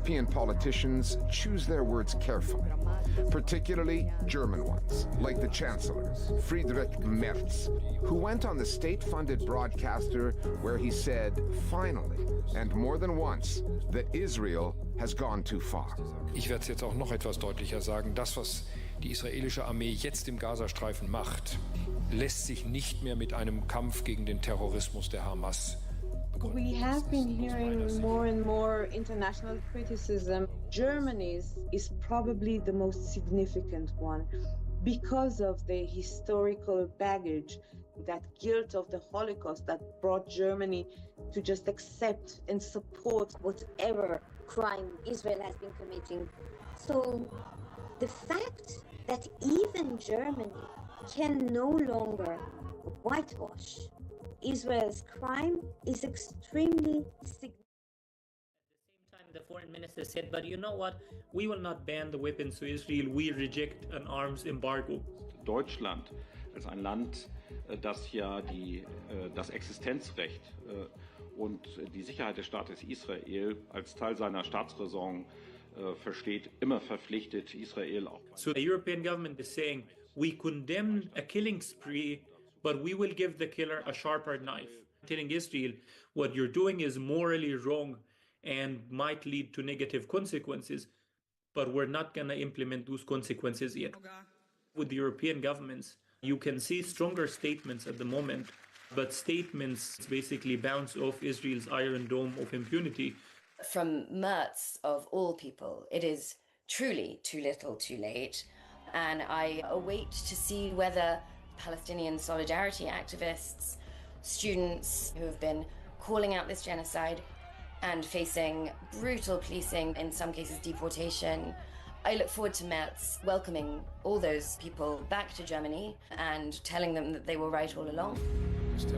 European politicians choose their words carefully, particularly German ones, like the Chancellor, Friedrich Merz, who went on the state-funded broadcaster where he said, finally, and more than once, that Israel has gone too far. Ich werde es jetzt auch noch etwas deutlicher sagen. Das, was die israelische Armee jetzt im Gazastreifen macht, lässt sich nicht mehr mit einem Kampf gegen den Terrorismus der Hamas begründen. We have been hearing more and more international criticism. Germany's is probably the most significant one because of the historical baggage, that guilt of the Holocaust that brought Germany to just accept and support whatever crime Israel has been committing. So the fact that even Germany can no longer whitewash Israel's crime is extremely significant. The foreign minister said, but you know what, we will not ban the weapons to Israel, we reject an arms embargo. Deutschland als ein Land, das ja das Existenzrecht und die Sicherheit des Staates Israel als Teil seiner Staatsräson versteht, immer verpflichtet, Israel auch. So the European government is saying, we condemn a killing spree, but we will give the killer a sharper knife. Telling Israel, what you're doing is morally wrong and might lead to negative consequences, but we're not going to implement those consequences yet. With the European governments, you can see stronger statements at the moment, but statements basically bounce off Israel's Iron Dome of impunity. From Merz, of all people, it is truly too little too late, and I await to see whether Palestinian solidarity activists, students who have been calling out this genocide and facing brutal policing, in some cases deportation. I look forward to Merz welcoming all those people back to Germany and telling them that they were right all along.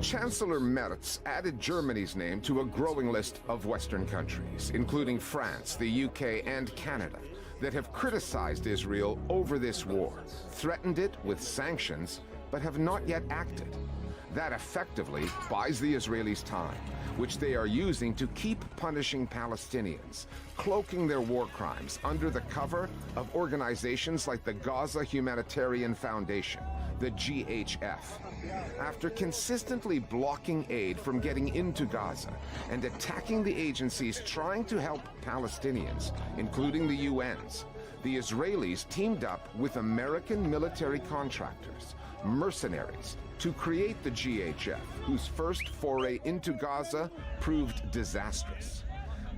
Chancellor Merz added Germany's name to a growing list of Western countries, including France, the UK, and Canada, that have criticized Israel over this war, threatened it with sanctions, but have not yet acted. That effectively buys the Israelis time, which they are using to keep punishing Palestinians, cloaking their war crimes under the cover of organizations like the Gaza Humanitarian Foundation, the GHF. After consistently blocking aid from getting into Gaza and attacking the agencies trying to help Palestinians, including the UN's, the Israelis teamed up with American military contractors, mercenaries, to create the GHF, whose first foray into Gaza proved disastrous.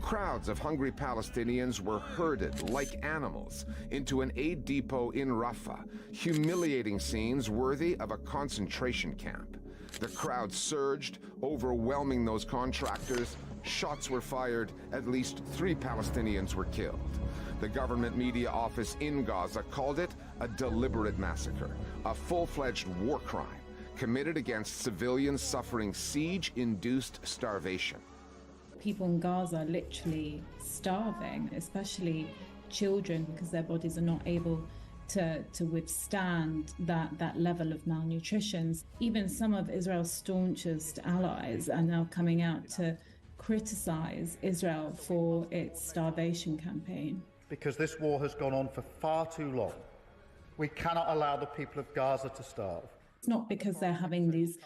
Crowds of hungry Palestinians were herded like animals into an aid depot in Rafah, humiliating scenes worthy of a concentration camp. The crowd surged, overwhelming those contractors. Shots were fired. At least 3 Palestinians were killed. The government media office in Gaza called it a deliberate massacre, a full-fledged war crime committed against civilians suffering siege-induced starvation. People in Gaza are literally starving, especially children, because their bodies are not able to withstand that level of malnutrition. Even some of Israel's staunchest allies are now coming out to criticize Israel for its starvation campaign. Because this war has gone on for far too long. We cannot allow the people of Gaza to starve. It's not because they're having these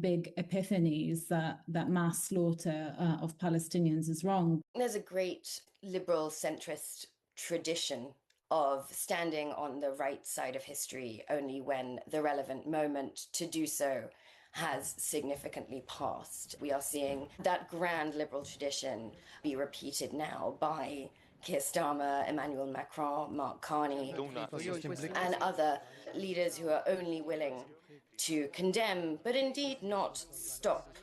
big epiphanies that mass slaughter of Palestinians is wrong. There's a great liberal centrist tradition of standing on the right side of history only when the relevant moment to do so has significantly passed. We are seeing that grand liberal tradition be repeated now by Keir Starmer, Emmanuel Macron, Mark Carney, and other leaders who are only willing to condemn, but indeed not stop,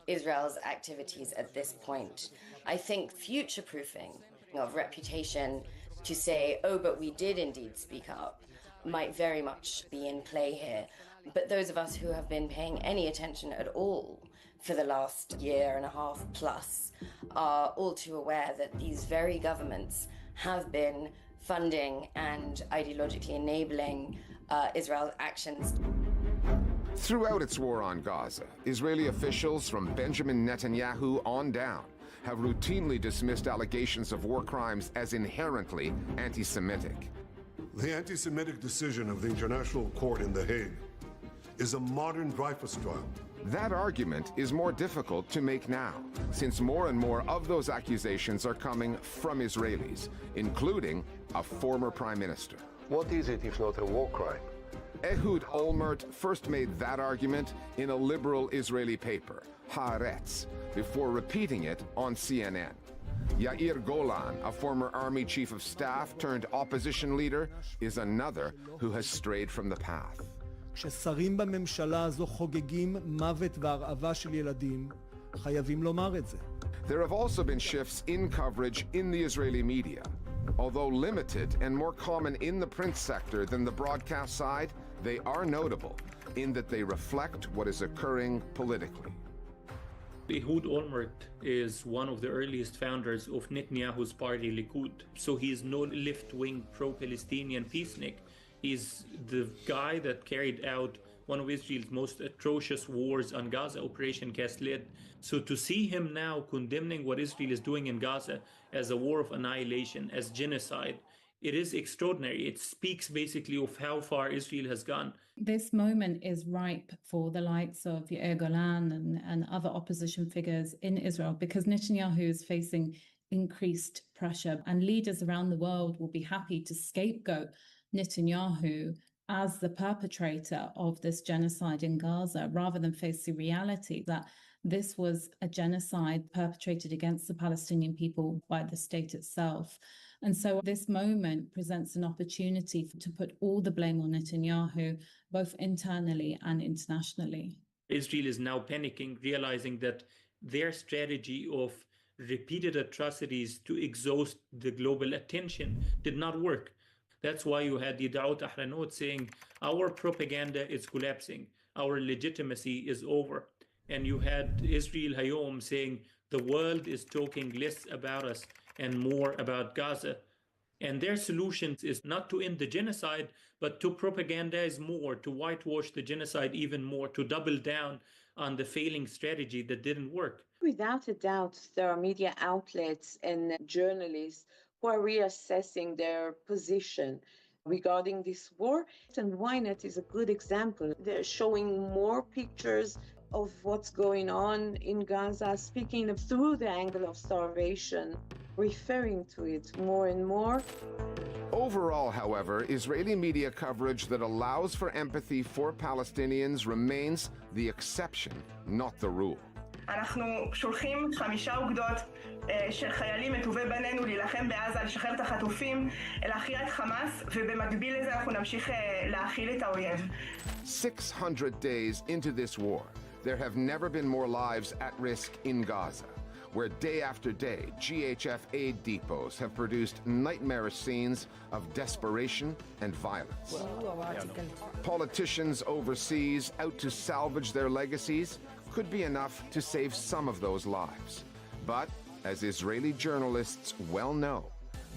Israel's activities at this point. I think future-proofing of reputation to say, oh, but we did indeed speak up, might very much be in play here. But those of us who have been paying any attention at all for the last year and a half plus are all too aware that these very governments have been funding and ideologically enabling Israel's actions. Throughout its war on Gaza, Israeli officials from Benjamin Netanyahu on down have routinely dismissed allegations of war crimes as inherently anti-Semitic. The anti-Semitic decision of the International Court in The Hague is a modern Dreyfus trial. That argument is more difficult to make now, since more and more of those accusations are coming from Israelis, including a former prime minister. What is it if not a war crime? Ehud Olmert first made that argument in a liberal Israeli paper, Haaretz, before repeating it on CNN. Yair Golan, a former army chief of staff turned opposition leader, is another who has strayed from the path. כששרים בממשלה הזו חוגגים מוות והרעבה של ילדים, חייבים לומר את זה. There have also been shifts in coverage in the Israeli media. Although limited and more common in the print sector than the broadcast side, they are notable in that they reflect what is occurring politically. Ehud Olmert is one of the earliest founders of Netanyahu's party Likud. So he is no left-wing pro-Palestinian peacenik. He's the guy that carried out one of Israel's most atrocious wars on Gaza, Operation Cast Lead. So to see him now condemning what Israel is doing in Gaza as a war of annihilation, as genocide, it is extraordinary. It speaks basically of how far Israel has gone. This moment is ripe for the likes of Yair Golan and other opposition figures in Israel, because Netanyahu is facing increased pressure, and leaders around the world will be happy to scapegoat Netanyahu as the perpetrator of this genocide in Gaza, rather than face the reality that this was a genocide perpetrated against the Palestinian people by the state itself. And so this moment presents an opportunity to put all the blame on Netanyahu, both internally and internationally. Israel is now panicking, realizing that their strategy of repeated atrocities to exhaust the global attention did not work. That's why you had Yedaot Ahranot saying, our propaganda is collapsing, our legitimacy is over. And you had Israel Hayom saying, the world is talking less about us and more about Gaza. And their solution is not to end the genocide, but to propagandize more, to whitewash the genocide even more, to double down on the failing strategy that didn't work. Without a doubt, there are media outlets and journalists who are reassessing their position regarding this war. And Ynet is a good example. They're showing more pictures of what's going on in Gaza, speaking through the angle of starvation, referring to it more and more. Overall, however, Israeli media coverage that allows for empathy for Palestinians remains the exception, not the rule. אנחנו שולחים 5 אוגדות של חיילים מטובי בנינו להילחם בעזה, לשחרר את החטופים, להכריע את חמאס, ובמקביל לזה אנחנו נמשיך להכיל את האויב. 600 days into this war, there have never been more lives at risk in Gaza, where day after day, GHF aid depots have produced nightmarish scenes of desperation and violence. Politicians overseas out to salvage their legacies could be enough to save some of those lives. But, as Israeli journalists well know,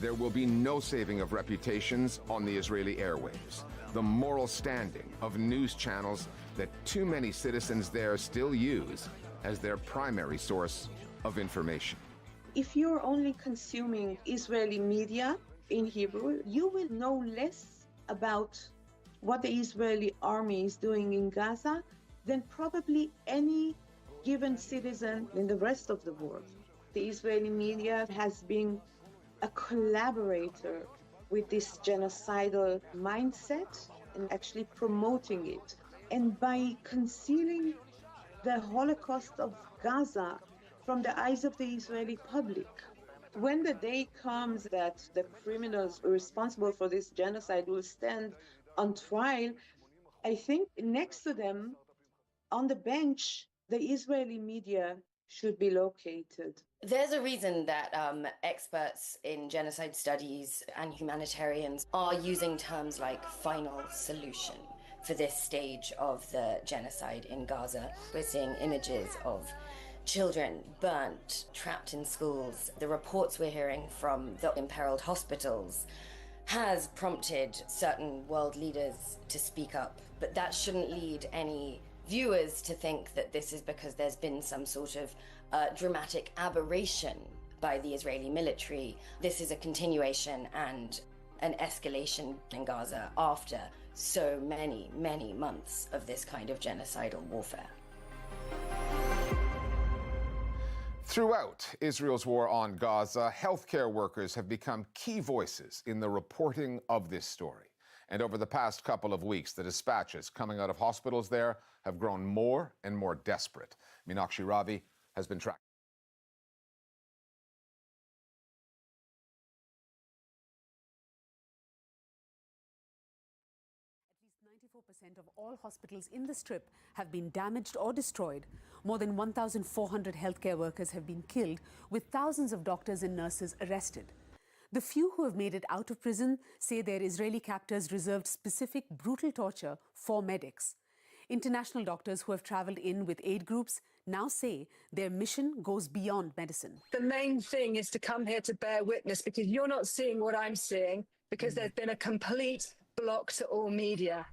there will be no saving of reputations on the Israeli airwaves. The moral standing of news channels that too many citizens there still use as their primary source of information. If you're only consuming Israeli media in Hebrew, you will know less about what the Israeli army is doing in Gaza than probably any given citizen in the rest of the world. The Israeli media has been a collaborator with this genocidal mindset and actually promoting it. And by concealing the Holocaust of Gaza from the eyes of the Israeli public, when the day comes that the criminals responsible for this genocide will stand on trial, I think next to them on the bench, the Israeli media should be located. There's a reason that experts in genocide studies and humanitarians are using terms like final solution for this stage of the genocide in Gaza. We're seeing images of children burnt, trapped in schools. The reports we're hearing from the imperiled hospitals has prompted certain world leaders to speak up, but that shouldn't lead any viewers to think that this is because there's been some sort of dramatic aberration by the Israeli military. This is a continuation and an escalation in Gaza after so many, many months of this kind of genocidal warfare. Throughout Israel's war on Gaza, healthcare workers have become key voices in the reporting of this story. And over the past couple of weeks, the dispatches coming out of hospitals there have grown more and more desperate. Pinocchio has been tracking. 94% of all hospitals in the Strip have been damaged or destroyed. More than 1,400 healthcare workers have been killed, with thousands of doctors and nurses arrested. The few who have made it out of prison say their Israeli captors reserved specific brutal torture for medics. International doctors who have traveled in with aid groups now say their mission goes beyond medicine. The main thing is to come here to bear witness, because you're not seeing what I'm seeing, because there's been a complete block to all media.